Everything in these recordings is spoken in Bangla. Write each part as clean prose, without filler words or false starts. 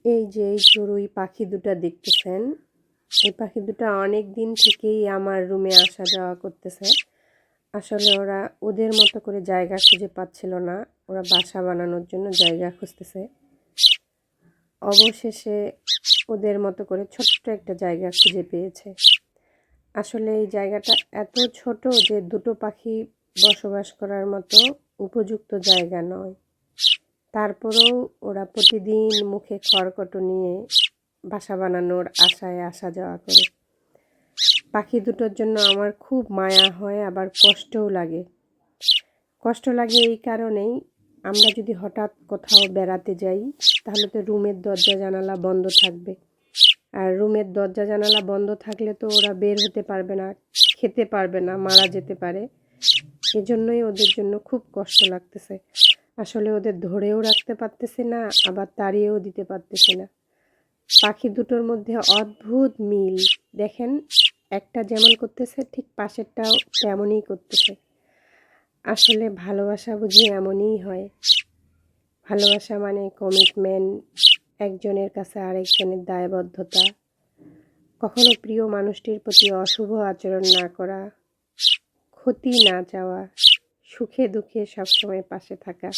এই যে এই চড়ুই পাখি দুটা দেখতেছেন, এই পাখি দুটা অনেক দিন থেকেই আমার রুমে আসা যাওয়া করতেছে। আসলে ওরা ওদের মতো করে জায়গা খুঁজে পাচ্ছিল না, ওরা বাসা বানানোর জন্য জায়গা খুঁজতেছে। অবশেষে ওদের মতো করে ছোট্ট একটা জায়গা খুঁজে পেয়েছে। আসলে এই জায়গাটা এত ছোট যে দুটো পাখি বসবাস করার মতো উপযুক্ত জায়গা নয়। তারপরেও ওরা প্রতিদিন মুখে খড়কুটো নিয়ে বাসা বানানোর আশায় আসা যাওয়া করে। পাখি দুটোর জন্য আমার খুব মায়া হয়, আবার কষ্টও লাগে। কষ্ট লাগে এই কারণেই, আমরা যদি হঠাৎ কোথাও বেড়াতে যাই তাহলে তো রুমের দরজা জানালা বন্ধ থাকবে, আর রুমের দরজা জানালা বন্ধ থাকলে তো ওরা বের হতে পারবে না, খেতে পারবে না, মারা যেতে পারে। এজন্যই ওদের জন্য খুব কষ্ট লাগতেছে। আসলে ওদের ধরেও রাখতে পারতেছি না, আবার তাড়িয়েও দিতে পারতেছি না। পাখি দুটোর মধ্যে অদ্ভুত মিল দেখেন, একটা যেমন করতেছে ঠিক পাশেরটাও তেমনই করতেছে। আসলে ভালোবাসা বুঝি এমনই হয়। ভালোবাসা মানে কমিটমেন্ট, একজনের কাছে আরেকজনের দায়বদ্ধতা, কখনো প্রিয় মানুষটির প্রতি অশুভ আচরণ না করা, ক্ষতি না চাওয়া, সুখে দুঃখে সবসময় পাশে থাকা।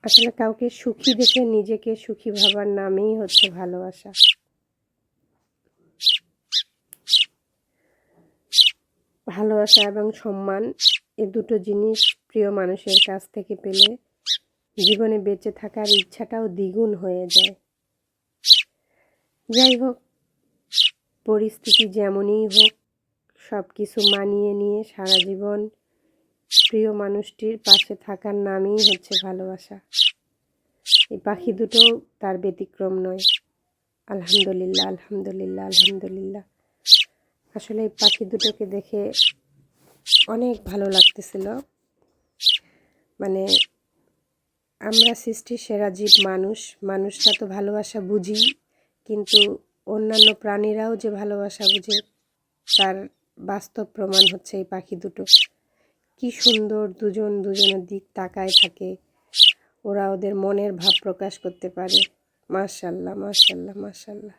আসলে কাউকে সুখী দেখে নিজেকে সুখী ভাবার নামেই হচ্ছে ভালোবাসা। ভালোবাসা এবং সম্মান, এ দুটো জিনিস প্রিয় মানুষের কাছ থেকে পেলে জীবনে বেঁচে থাকার ইচ্ছাটাও দ্বিগুণ হয়ে যায়। যাই হোক, পরিস্থিতি যেমনই হোক, সব কিছু মানিয়ে নিয়ে সারা জীবন প্রিয় মানুষটির পাশে থাকার নামই হচ্ছে ভালোবাসা। এই পাখি দুটো তার ব্যতিক্রম নয়। আলহামদুলিল্লাহ, আলহামদুলিল্লাহ, আলহামদুলিল্লাহ। আসলে এই পাখি দুটোকে দেখে অনেক ভালো লাগতেছিল। মানে আমরা সৃষ্টির সেরা জীব মানুষরা তো ভালোবাসা বুঝি, কিন্তু অন্যান্য প্রাণীরাও যে ভালোবাসা বুঝে তার বাস্তব প্রমাণ হচ্ছে এই পাখি দুটো। কি সুন্দর দুজন দুজনের দিক তাকায় থাকে, ওরা ওদের মনের ভাব প্রকাশ করতে পারে। মাশাআল্লাহ, মাশাআল্লাহ, মাশাআল্লাহ।